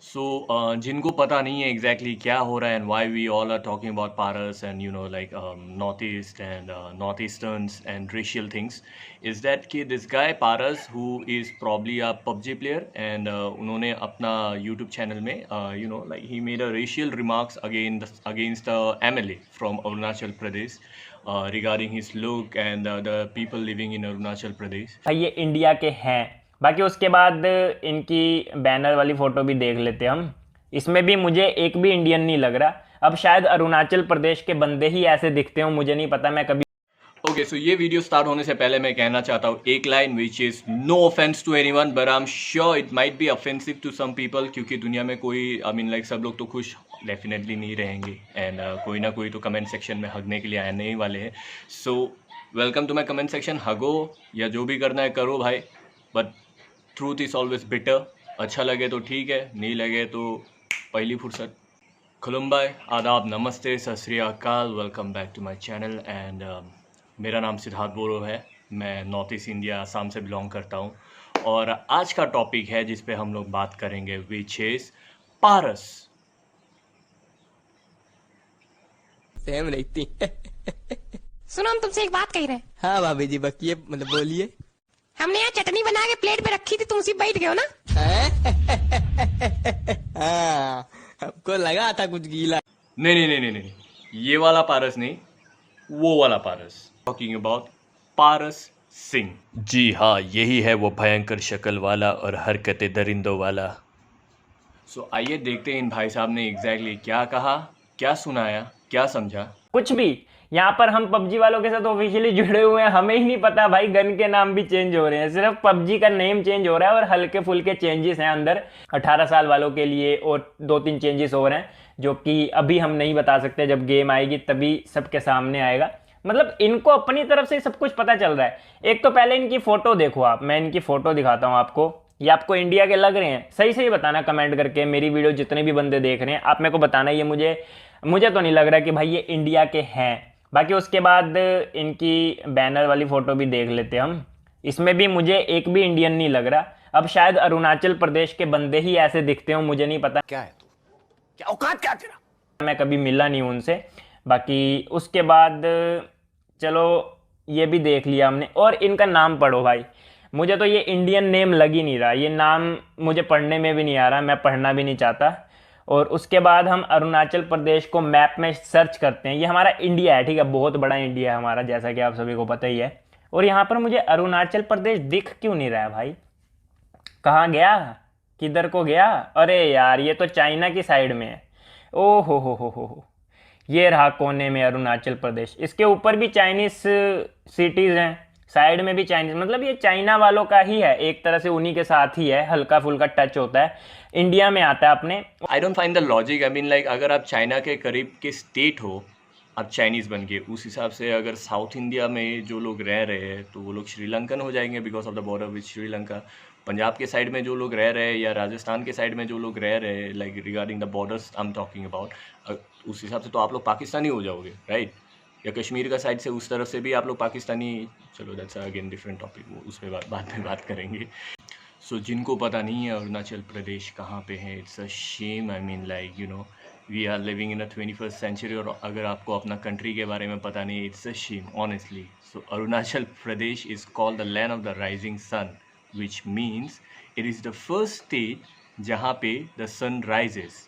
जिनको पता नहीं है एग्जैक्टली क्या हो रहा है and why we all are talking about Paras and like north east and north easterns and racial things is that कि this guy Paras who is probably a PUBG player and उन्होंने अपना यूट्यूब चैनल में like he made a racial remarks against the MLA from Arunachal Pradesh regarding his look and the people living in Arunachal Pradesh. भाई ये India के हैं। बाकी उसके बाद इनकी बैनर वाली फोटो भी देख लेते हम। इसमें भी मुझे एक भी इंडियन नहीं लग रहा। अब शायद अरुणाचल प्रदेश के बंदे ही ऐसे दिखते हो, मुझे नहीं पता। मैं कभी ओके सो ये वीडियो स्टार्ट होने से पहले मैं कहना चाहता हूँ एक line which is no offence to anyone but I am sure it might be offensive to some people, क्योंकि दुनिया में कोई आई मीन लाइक सब लोग तो खुश डेफिनेटली नहीं रहेंगे एंड कोई ना कोई तो कमेंट सेक्शन में हगने के लिए आने ही वाले हैं। So welcome to my comment section. हगो या जो भी करना है करो भाई, but truth is always bitter. अच्छा लगे तो ठीक है, नहीं लगे तो पहली फुर्सत। खुलुम्बाय, आदाब, नमस्ते, Sat Sri Akal, welcome back to my channel and मेरा नाम सिद्धार्थ बोरो है। मैं नॉर्थ ईस्ट इंडिया आसाम से बिलोंग करता हूँ और आज का टॉपिक है जिस पे हम लोग बात करेंगे विच इज पारस। सेम रहती है। सुनो, हम तुमसे एक बात कह रहे हैं। हाँ भाभी जी बकिए, मतलब बोलिए। हमने यहाँ चटनी बना के प्लेट पे रखी थी, तुम उसी पे बैठ गए हो ना। हाँ, हमको लगा था कुछ गीला। नहीं नहीं नहीं नहीं नहीं, ये वाला पारस नहीं, वो वाला पारस। टॉकिंग अबाउट पारस सिंह। जी हाँ, यही है वो भयंकर शक्ल वाला और हरकतें दरिंदों वाला। सो आइए देखते हैं इन भाई साहब ने एग्जैक्टली क्या कहा, क्या सुनाया, क्या समझा। कुछ भी यहाँ पर हम पबजी वालों के साथ ऑफिशियली जुड़े हुए हैं, हमें ही नहीं पता भाई। गन के नाम भी चेंज हो रहे हैं, सिर्फ पबजी का नेम चेंज हो रहा है और हल्के फुल्के चेंजेस हैं अंदर 18 साल वालों के लिए, और 2-3 चेंजेस हो रहे हैं जो कि अभी हम नहीं बता सकते। जब गेम आएगी तभी सबके सामने आएगा। मतलब इनको अपनी तरफ से सब कुछ पता चल रहा है। एक तो पहले इनकी फोटो देखो आप, मैं इनकी फोटो दिखाता हूँ आपको। ये आपको इंडिया के लग रहे हैं? सही सही बताना कमेंट करके। मेरी वीडियो जितने भी बंदे देख रहे हैं आप मेरे को बताना, ये मुझे तो नहीं लग रहा कि भाई ये इंडिया के हैं। बाकी उसके बाद इनकी बैनर वाली फोटो भी देख लेते हम। इसमें भी मुझे एक भी इंडियन नहीं लग रहा। अब शायद अरुणाचल प्रदेश के बंदे ही ऐसे दिखते हो, मुझे नहीं पता। क्या है तू? क्या औकात क्या तेरा? मैं कभी मिला नहीं उनसे। बाकी उसके बाद चलो ये भी देख लिया हमने, और इनका नाम पढ़ो भाई। मुझे तो ये इंडियन नेम लग ही नहीं रहा, ये नाम मुझे पढ़ने में भी नहीं आ रहा, मैं पढ़ना भी नहीं चाहता। और उसके बाद हम अरुणाचल प्रदेश को मैप में सर्च करते हैं। ये हमारा इंडिया है, ठीक है, बहुत बड़ा इंडिया है हमारा, जैसा कि आप सभी को पता ही है। और यहाँ पर मुझे अरुणाचल प्रदेश दिख क्यों नहीं रहा है भाई? कहाँ गया, किधर को गया? अरे यार ये तो चाइना की साइड में है। ओ हो, ये रहा कोने में अरुणाचल प्रदेश। इसके ऊपर भी चाइनीज सिटीज़ हैं, साइड में भी चाइनीज। मतलब ये चाइना वालों का ही है एक तरह से, उन्हीं के साथ ही है, हल्का फुल्का टच होता है। इंडिया में आता है अपने। I don't find the logic. I mean like अगर आप चाइना के करीब के स्टेट हो, आप चाइनीज़ बन गए, उस हिसाब से अगर साउथ इंडिया में जो लोग रह रहे हैं तो वो लोग श्रीलंकन हो जाएंगे because of the border with Sri Lanka. Punjab के साइड में जो लोग रह रहे हैं या राजस्थान के साइड में जो लोग रह रहे हैं, like regarding the borders I am talking about, उस हिसाब से तो आप लोग पाकिस्तानी हो जाओगे, राइट? या कश्मीर का साइड से उस तरफ से भी आप लोग पाकिस्तानी। चलो दैट्स अगेन डिफरेंट टॉपिक, वो उस पर बाद में बात करेंगे। सो जिनको पता नहीं है अरुणाचल प्रदेश कहाँ पे है, it's a shame. I mean like we are living in a 21st century और अगर आपको अपना कंट्री के बारे में पता नहीं, it's a shame honestly. So Arunachal Pradesh is called the land of the rising sun, which means it is the first state जहाँ पे द सन राइजेस,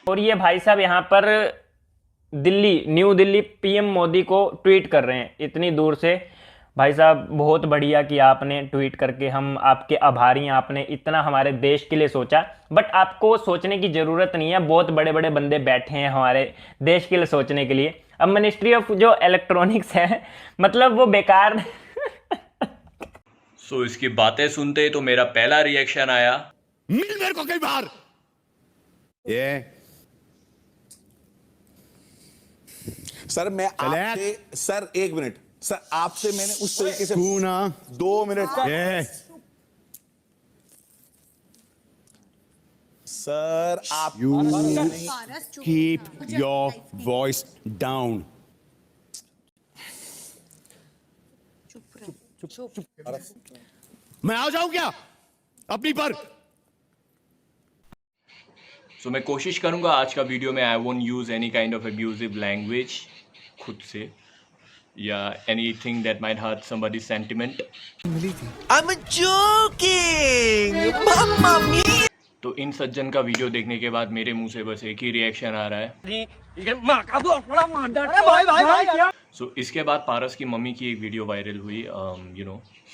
और ये भाई साहब यहाँ पर न्यू दिल्ली पीएम मोदी को ट्वीट कर रहे हैं इतनी दूर से। भाई साहब बहुत बढ़िया कि आपने ट्वीट करके, हम आपके आभारी हैं, आपने इतना हमारे देश के लिए सोचा। बट आपको सोचने की ज़रूरत नहीं है, बहुत बड़े बड़े बंदे बैठे हैं हमारे देश के लिए सोचने के लिए। अब मिनिस्ट्री ऑफ जो इलेक्ट्रॉनिक्स है, मतलब वो बेकार। सो इसकी बातें सुनते तो मेरा पहला रिएक्शन आया, मिल मेरे को कई बार। ये सर मैं आपसे, सर एक मिनट, सर आपसे मैंने उस तरीके से तू ना 2 मिनट ये सर आप you keep your voice down. मैं आ जाऊं क्या अपनी पर? सो मैं कोशिश करूँगा आज का वीडियो में I won't use any kind of abusive language खुद से या anything that might hurt somebody's sentiment. तो इन सज्जन का वीडियो देखने के बाद मेरे मुंह से बस एक ही रिएक्शन आ रहा है। सो इसके बाद पारस की मम्मी की एक वीडियो वायरल हुई,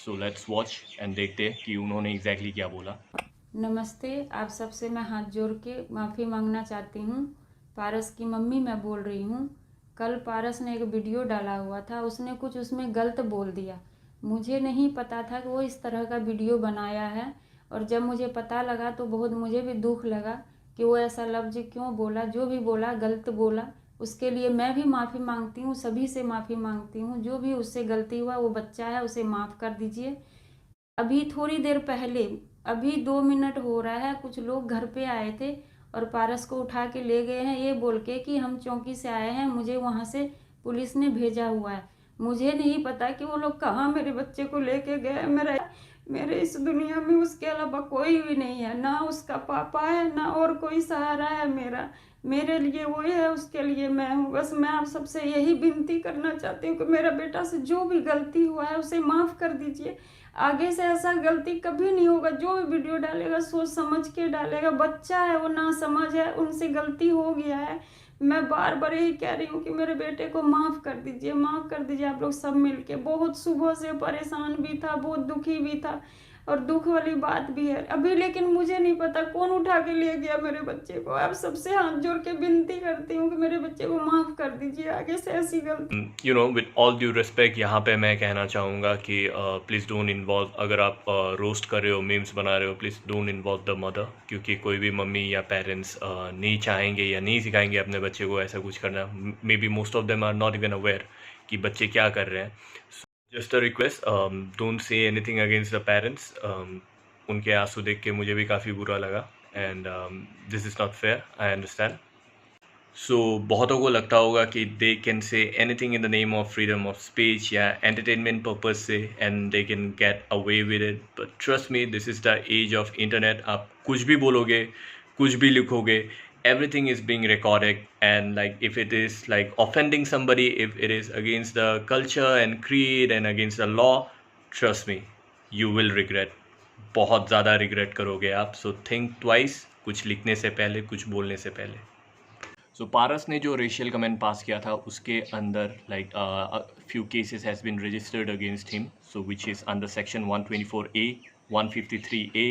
सो लेट्स वॉच एंड देखते हैं कि उन्होंने एग्जैक्टली क्या बोला। नमस्ते, आप सबसे मैं हाथ जोड़ के माफ़ी मांगना चाहती हूँ। पारस की मम्मी मैं बोल रही हूँ। कल पारस ने एक वीडियो डाला हुआ था, उसने कुछ उसमें गलत बोल दिया। मुझे नहीं पता था कि वो इस तरह का वीडियो बनाया है, और जब मुझे पता लगा तो बहुत मुझे भी दुख लगा कि वो ऐसा लफ्ज़ क्यों बोला। जो भी बोला गलत बोला, उसके लिए मैं भी माफ़ी मांगती हूँ, सभी से माफ़ी मांगती हूँ। जो भी उससे गलती हुआ, वो बच्चा है, उसे माफ़ कर दीजिए। अभी थोड़ी देर पहले, अभी 2 मिनट हो रहा है, कुछ लोग घर पे आए थे और पारस को उठा के ले गए हैं ये बोल के कि हम चौकी से आए हैं, मुझे वहाँ से पुलिस ने भेजा हुआ है। मुझे नहीं पता कि वो लोग कहाँ मेरे बच्चे को लेके गए। मेरे इस दुनिया में उसके अलावा कोई भी नहीं है, ना उसका पापा है ना और कोई सहारा है मेरा। मेरे लिए वो है, उसके लिए मैं हूँ। बस मैं आप सबसे यही विनती करना चाहती हूँ कि मेरा बेटा से जो भी गलती हुआ है उसे माफ़ कर दीजिए। आगे से ऐसा गलती कभी नहीं होगा। जो भी वीडियो डालेगा सोच समझ के डालेगा। बच्चा है, वो ना समझ है, उनसे गलती हो गया है। मैं बार बार यही कह रही हूँ कि मेरे बेटे को माफ़ कर दीजिए, माफ़ कर दीजिए आप लोग सब मिलके। बहुत सुबह से परेशान भी था, बहुत दुखी भी था, और दुख वाली बात भी है अभी। लेकिन मुझे नहीं पता कौन उठा के ले गया मेरे बच्चे को। आप सबसे हाथ जोड़ के विनती करती हूँ कि मेरे बच्चे को माफ़ कर दीजिए, आगे से ऐसी गलती। विद ऑल ड्यू रिस्पेक्ट, यहाँ पे मैं कहना चाहूँगा कि प्लीज़ डोंट इन्वॉल्व, अगर आप रोस्ट कर रहे हो, मीम्स बना रहे हो, please don't involve the mother, क्योंकि कोई भी मम्मी या पेरेंट्स नहीं चाहेंगे या नहीं सिखाएंगे अपने बच्चे को ऐसा कुछ करना। Maybe most of them are not even aware कि बच्चे क्या कर रहे हैं। Just a request, don't say anything against the parents. उनके आंसू देख के मुझे भी काफ़ी बुरा लगा, and this is not fair, I understand. So बहुतों को लगता होगा कि they can say anything in the name of freedom of speech या एंटरटेनमेंट पर्पज से, and they can get away with it. But trust me, this is the age of internet. आप कुछ भी बोलोगे, कुछ भी लिखोगे, everything is being recorded, and like if it is like offending somebody, if it is against the culture and creed and against the law, trust me, you will regret, बहुत ज़्यादा regret करोगे आप। so think twice, कुछ लिखने से पहले, कुछ बोलने से पहले। so पारस ने जो रेशियल कमेंट पास किया था उसके अंदर like few cases has been registered against him, so which is under section 124A, 153A,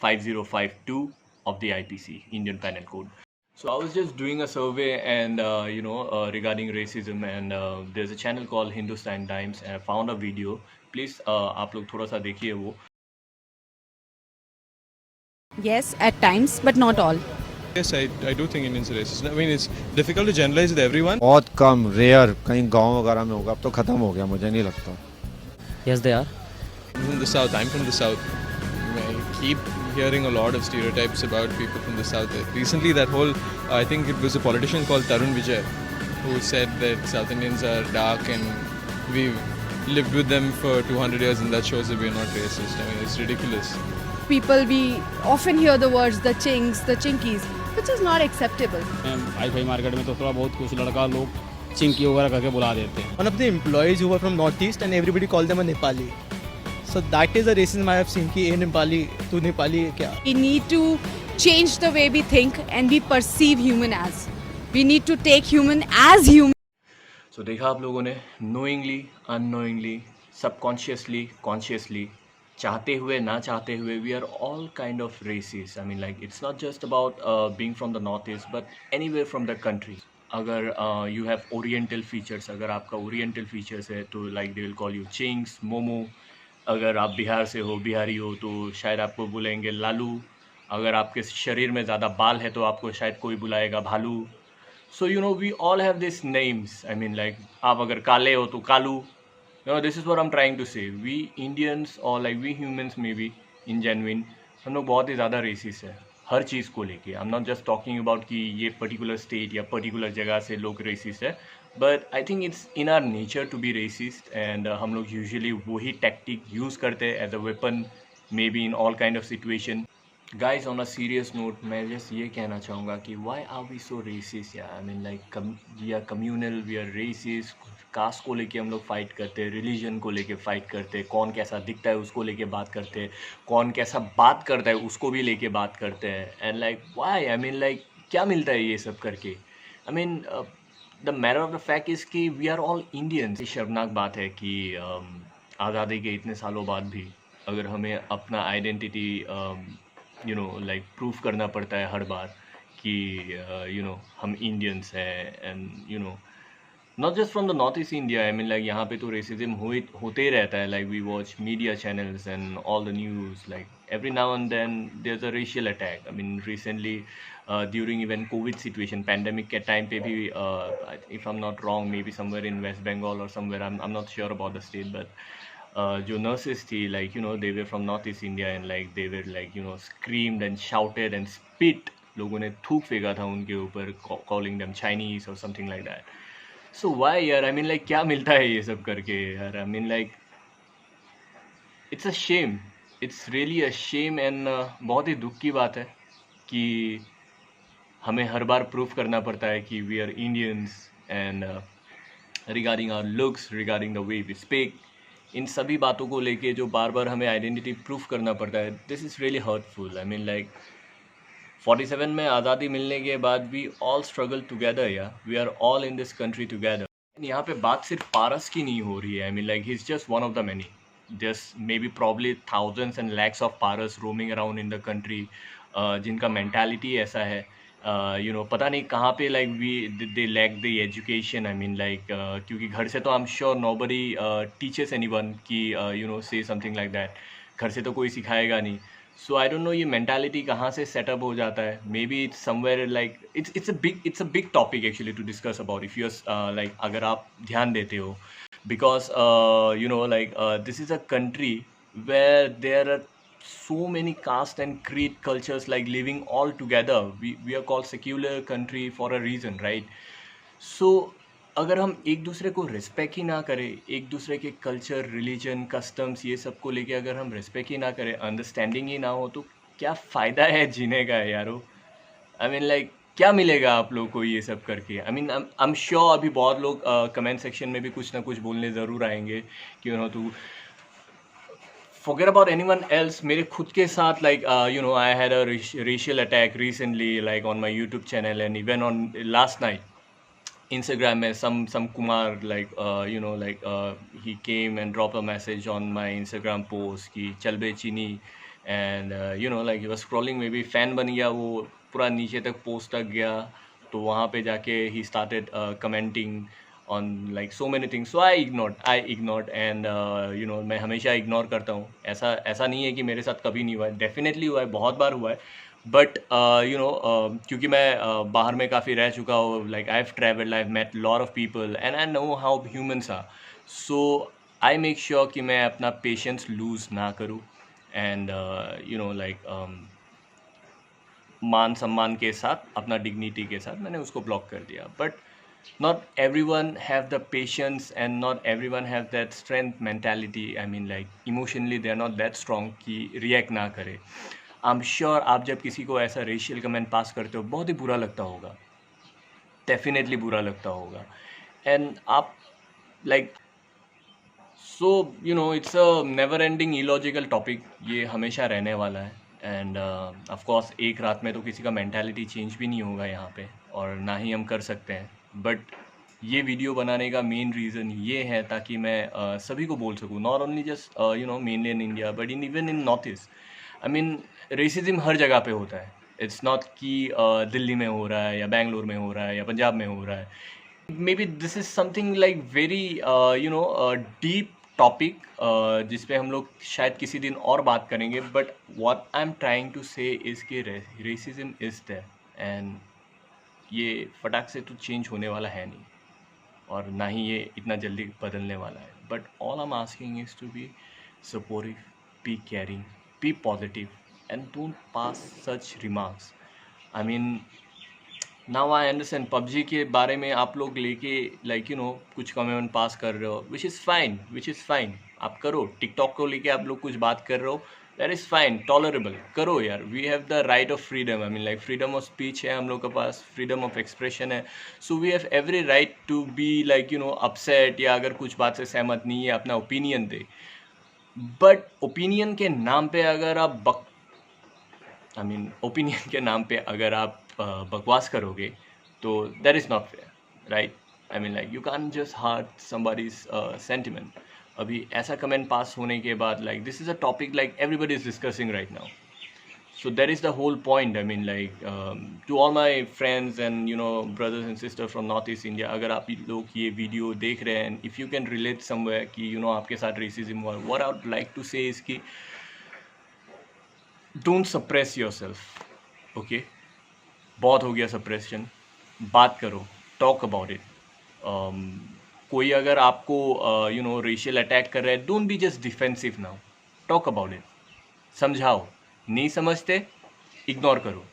5052 of the IPC, Indian Penal Code. So I was just doing a survey and regarding racism, and there's a channel called Hindustan Times, and I found a video. Please आप लोग थोड़ा सा देखिए वो। Yes, at times, but not all. Yes, I do think Indians are racist. I mean, it's difficult to generalize with everyone. बहुत कम, rare, कहीं गांव वगैरह में होगा। अब तो खत्म हो गया, मुझे नहीं लगता। Yes, they are. I'm from the south. I'm from the south. I keep hearing a lot of stereotypes about people from the south. Recently, that whole, I think it was a politician called Tarun Vijay, who said that South Indians are dark and we've lived with them for 200 years, and that shows that we're not racist. I mean, it's ridiculous. People, we often hear the words the chinks, the chinkies, which is not acceptable. आई फाई market में तो थोड़ा बहुत कुछ लड़का लोग चिंकी वगैरह करके बुला देते हैं। One of the employees who were from Northeast, and everybody called them a Nepali. So that is a racism I have seen कि ए नेपाली तू नेपाली क्या। We need to change the way we think and we perceive human as. We need to take human as human. So देखा आप लोगों ने, knowingly, unknowingly, subconsciously, consciously, चाहते हुए ना चाहते हुए, we are all kind of racist. I mean like it's not just about being from the northeast, but anywhere from the country. अगर you have oriental features, अगर आपका oriental features है तो like they will call you chinks, momo. अगर आप बिहार से हो, बिहारी हो, तो शायद आपको बुलाएंगे लालू। अगर आपके शरीर में ज़्यादा बाल है तो आपको शायद कोई बुलाएगा भालू। So we all have this names. I mean like आप अगर काले हो तो कालू। This is what I am trying to say. We Indians और लाइक वी ह्यूमंस में भी इन जेन्युइन हम लोग बहुत ही ज़्यादा रेसिस्ट है हर चीज़ को लेके। I am not just talking about कि ये पर्टिकुलर स्टेट या पर्टिकुलर जगह से लोग रेसिस्ट है, but I think it's in our nature to be racist, and हम लोग यूजुअली वही टैक्टिक यूज़ करते हैं as a weapon, maybe in all kind of situation. Guys on a serious note मैं जस्ट ये कहना चाहूँगा कि why are we so racist यार। I mean like we are communal, we are racist. Caste को लेके हम लोग फाइट करते हैं, रिलीजन को लेके फाइट करते हैं, कौन कैसा दिखता है उसको लेके बात करते हैं, कौन कैसा बात करता है उसको भी लेके बात करते हैं। And like why, I mean like क्या मिलता है ये सब करके? I mean the matter of the fact is कि वी आर ऑल इंडियंस। शर्मनाक बात है कि आज़ादी के इतने सालों बाद भी अगर हमें अपना आइडेंटिटी लाइक प्रूफ करना पड़ता है हर बार कि हम इंडियंस हैं। And not just from the north east India, I mean like यहाँ पे तो रेसिज्म होते ही रहता है। Like we watch media channels and all the news, like every now and then there's a racial attack. I mean recently during even COVID situation, pandemic के time पे भी if I'm not wrong maybe somewhere in West Bengal or somewhere, I'm not sure about the state, but जो nurses थी like they were from North East India and like they were like screamed and shouted and spit, लोगों ने थूक फेंका था उनके ऊपर calling them Chinese or something like that. So why यार? I mean like क्या मिलता है ये सब करके यार? I mean like it's a shame. It's really a shame and बहुत ही दुख की बात है कि हमें हर बार प्रूफ करना पड़ता है कि we are Indians and regarding our looks, regarding the way we speak, इन सभी बातों को लेके जो बार बार हमें आइडेंटिटी प्रूफ करना पड़ता है, this is really hurtful. I mean like 47 में आज़ादी मिलने के बाद वी ऑल स्ट्रगल टुगेदर, या we are all in this country together. यहाँ पे बात सिर्फ पारस की नहीं हो रही है। आई mean like he is just one of the many. There's maybe probably thousands and lakhs of Paras roaming around in the country, जिनका mentality ऐसा है, पता नहीं कहाँ पे like they lack the education. I mean like क्योंकि घर से तो I'm sure nobody teaches anyone कि say something like that. घर से तो कोई सिखाएगा नहीं. So I don't know ये mentality कहाँ से set up हो जाता है. Maybe it's somewhere like it's a big topic actually to discuss about if you're like अगर आप ध्यान देते हो. Because this is a country where there are so many caste and creed cultures like living all together. We are called secular country for a reason, right? So अगर हम एक दूसरे को रिस्पेक्ट ही ना करें, एक दूसरे के कल्चर, रिलीजन, कस्टम्स ये सब को लेके अगर हम रिस्पेक्ट ही ना करें, अंडरस्टैंडिंग ही ना हो, तो क्या फ़ायदा है जीने का यारो? आई मीन लाइक क्या मिलेगा आप लोग को ये सब करके? I mean I am sure अभी बहुत लोग कमेंट सेक्शन में भी कुछ ना कुछ बोलने ज़रूर आएंगे कि तू forget about anyone else. मेरे खुद के साथ like I had a racial attack recently like on my YouTube channel and even on last night Instagram में some Kumar like he came and dropped a message on my Instagram post कि चल बे चीनी, and like he was scrolling, maybe fan बन गया, वो पूरा नीचे तक पोस्ट तक गया, तो वहाँ पे जाके he started commenting on like so many things. So I ignored and मैं हमेशा इग्नोर करता हूँ. ऐसा नहीं है कि मेरे साथ कभी नहीं हुआ है, डेफिनेटली हुआ है, बहुत बार हुआ है, बट क्योंकि मैं बाहर में काफ़ी रह चुका हूँ, like I've traveled, I've met lot of people and I know how humans are. So I make sure कि मैं अपना patience lose ना करूँ and मान सम्मान के साथ, अपना डिग्निटी के साथ मैंने उसको ब्लॉक कर दिया. But not everyone have the patience and not everyone have that strength mentality. I mean like emotionally they are not that strong कि react ना करे. I'm sure आप जब किसी को ऐसा racial comment pass करते हो, बहुत ही बुरा लगता होगा, definitely बुरा लगता होगा, and आप like so it's a never ending illogical topic. ये हमेशा रहने वाला है and of course एक रात में तो किसी का mentality change भी नहीं होगा यहाँ पे, और ना ही हम कर सकते हैं. बट ये वीडियो बनाने का मेन रीज़न ये है ताकि मैं सभी को बोल सकूँ, not only just mainly in India but even in north east. I mean racism हर जगह पे होता है. इट्स नॉट कि दिल्ली में हो रहा है या बेंगलोर में हो रहा है या पंजाब में हो रहा है. May be this is something like very deep topic जिस पे हम लोग शायद किसी दिन और बात करेंगे. But what I am trying to say is कि रेसिज्म इज़ देयर एंड ये फटाक से तो चेंज होने वाला है नहीं, और ना ही ये इतना जल्दी बदलने वाला है. But all I am asking is to be supportive, be caring, be positive and don't pass such remarks. I mean now I understand PUBG के बारे में आप लोग लेके लाइक कुछ कमेंट पास कर रहे हो, विच इज़ फाइन. आप करो. टिकटॉक को लेके आप लोग कुछ बात कर रहे हो, दैट इज़ फाइन, टॉलरेबल, करो यार. We have the right of freedom. I mean like freedom of speech है हम लोग के पास, फ्रीडम ऑफ एक्सप्रेशन है. So we have every right to be like upset, या अगर कुछ बात से सहमत नहीं है अपना ओपिनियन दे. बट ओपिनियन के नाम पे अगर आप ओपिनियन के नाम पे अगर आप बकवास करोगे तो that is not fair, right? I mean like you can just hurt somebody's sentiment. अभी ऐसा कमेंट पास होने के बाद like this is a topic like everybody is discussing right now. So that is the whole point. I mean like to all my friends and brothers and sisters from Northeast India, अगर आप लोग ये video देख रहे हैं, if you can relate somewhere कि आपके साथ racism हुआ, what I would like to say is कि don't suppress yourself, okay? बहुत हो गया suppression, बात करो, talk about it. कोई अगर आपको racial attack कर रहा है, don't be just defensive now, talk about it, समझाओ. नहीं समझते इग्नोर करो,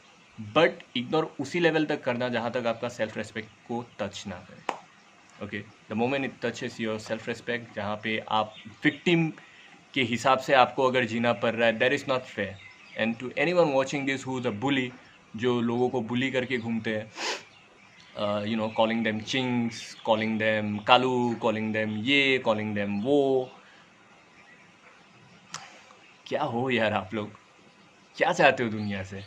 बट इग्नोर उसी लेवल तक करना जहाँ तक आपका सेल्फ रेस्पेक्ट को टच ना करे. Okay, the moment it touches your self respect, जहाँ पे आप विक्टिम के हिसाब से आपको अगर जीना पड़ रहा है, that is not fair. And to anyone watching this who is a bully, जो लोगों को बुली करके घूमते हैं, calling them chinks, calling them कालू, कॉलिंग देम ये, कॉलिंग देम वो, क्या हो यार आप लोग? क्या चाहते हो दुनिया से?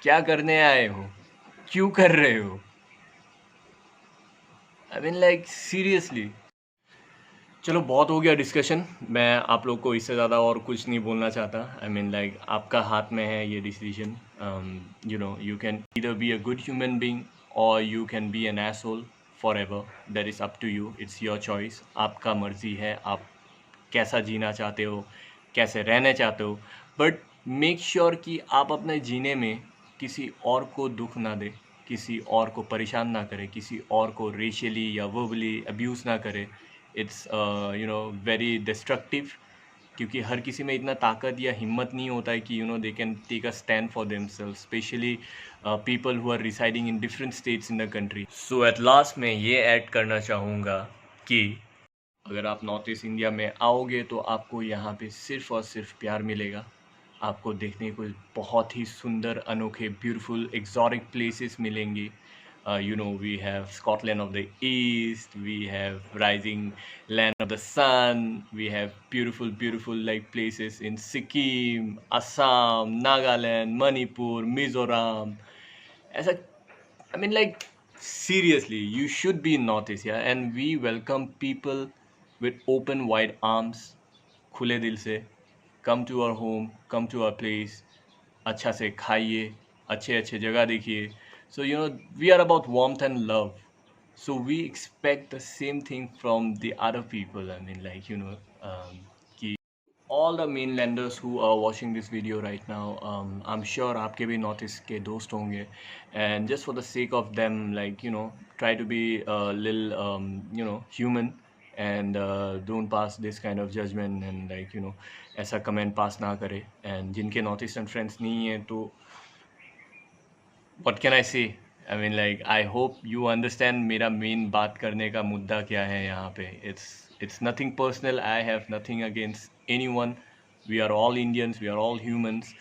क्या करने आए हो? क्यों कर रहे हो? आई मीन लाइक सीरियसली. चलो बहुत हो गया डिस्कशन. मैं आप लोग को इससे ज़्यादा और कुछ नहीं बोलना चाहता. आई मीन लाइक आपका हाथ में है ये decision. You can either be a good human being और you can be an asshole forever. That is up to you. It's your choice. आपका मर्जी है आप कैसा जीना चाहते हो, कैसे रहना चाहते हो. बट मेक श्योर कि आप अपने जीने में किसी और को दुख ना दे, किसी और को परेशान ना करे, किसी और को रेशियली या वर्बली अब्यूज़ ना करे. इट्स वेरी डिस्ट्रक्टिव, क्योंकि हर किसी में इतना ताकत या हिम्मत नहीं होता है कि they can take a stand for themselves, specially people who are residing in different states in the country. So at last मैं ये ऐड करना चाहूँगा कि अगर आप नॉर्थ ईस्ट इंडिया में आओगे तो आपको यहाँ पे सिर्फ़ और सिर्फ प्यार मिलेगा. आपको देखने को बहुत ही सुंदर, अनोखे, ब्यूटीफुल, एक्सोटिक प्लेसेस मिलेंगी. We have Scotland of the east, we have rising land of the sun, we have beautiful like places in Sikkim, Assam, Nagaland, Manipur, Mizoram. ऐसा I mean like seriously you should be in North Asia and we welcome people with open wide arms. खुले दिल से come to our home, come to our place. अच्छा से खाइए, अच्छे अच्छे जगह देखिए. So we are about warmth and love, so we expect the same thing from the other people. I mean like कि all the mainlanders who are watching this video right now, I'm sure आपके भी north east के दोस्त होंगे, and just for the sake of them, like try to be a little human and don't pass this kind of judgment and like ऐसा comment पास ना करे. and जिनके north eastern friends नहीं हैं तो what can I say? I mean like I hope you understand मेरा main बात करने का मुद्दा क्या है यहाँ पे. It's nothing personal. I have nothing against anyone. We are all Indians, we are all humans.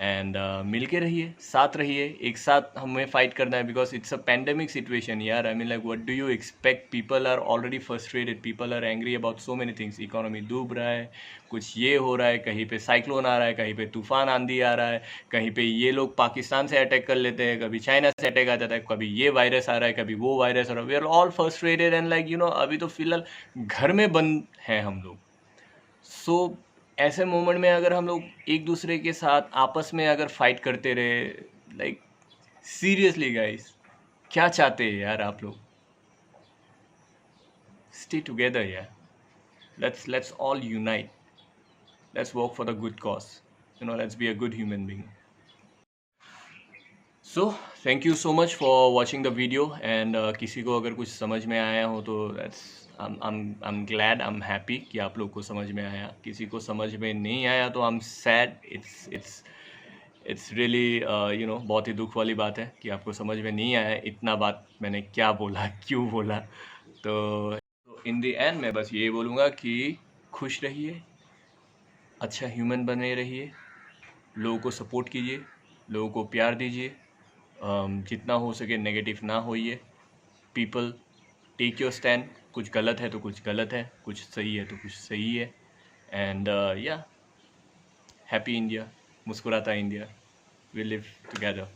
And मिल के रहिए, साथ रहिए, एक साथ हमें फाइट करना है, because it's a pandemic situation यार. I mean like what do you expect? People are already frustrated, people are angry about so many things. Economy डूब रहा है, कुछ ये हो रहा है, कहीं पे साइक्लोन आ रहा है, कहीं पे तूफान आंधी आ रहा है, कहीं पे ये लोग पाकिस्तान से अटैक कर लेते हैं, कभी चाइना से अटैक आ जाता है, कभी ये वायरस आ रहा है, कभी वो वायरस आ रहा है. We are all frustrated and like अभी तो फिलहाल घर में बंद हैं हम लोग. सो ऐसे मोमेंट में अगर हम लोग एक दूसरे के साथ आपस में अगर फाइट करते रहे, लाइक सीरियसली गाइस, क्या चाहते हैं यार आप लोग? स्टे टुगेदर यार. Let's all unite. Let's work for the good cause. Let's be a good human being. So thank you so much for watching the video. And किसी को अगर कुछ समझ में आया हो तो I'm glad, I'm happy कि आप लोग को समझ में आया. किसी को समझ में नहीं आया तो I'm sad. It's really बहुत ही दुख वाली बात है कि आपको समझ में नहीं आया इतना बात मैंने क्या बोला, क्यों बोला. तो इन द एंड मैं बस ये बोलूँगा कि खुश रहिए, अच्छा ह्यूमन बने रहिए, लोगों को सपोर्ट कीजिए, लोगों को प्यार दीजिए, जितना हो सके नेगेटिव ना होइए। पीपल टेक योर स्टैंड, कुछ गलत है तो कुछ गलत है, कुछ सही है तो कुछ सही है। एंड या हैप्पी इंडिया, मुस्कुराता इंडिया, वी लिव टुगेदर।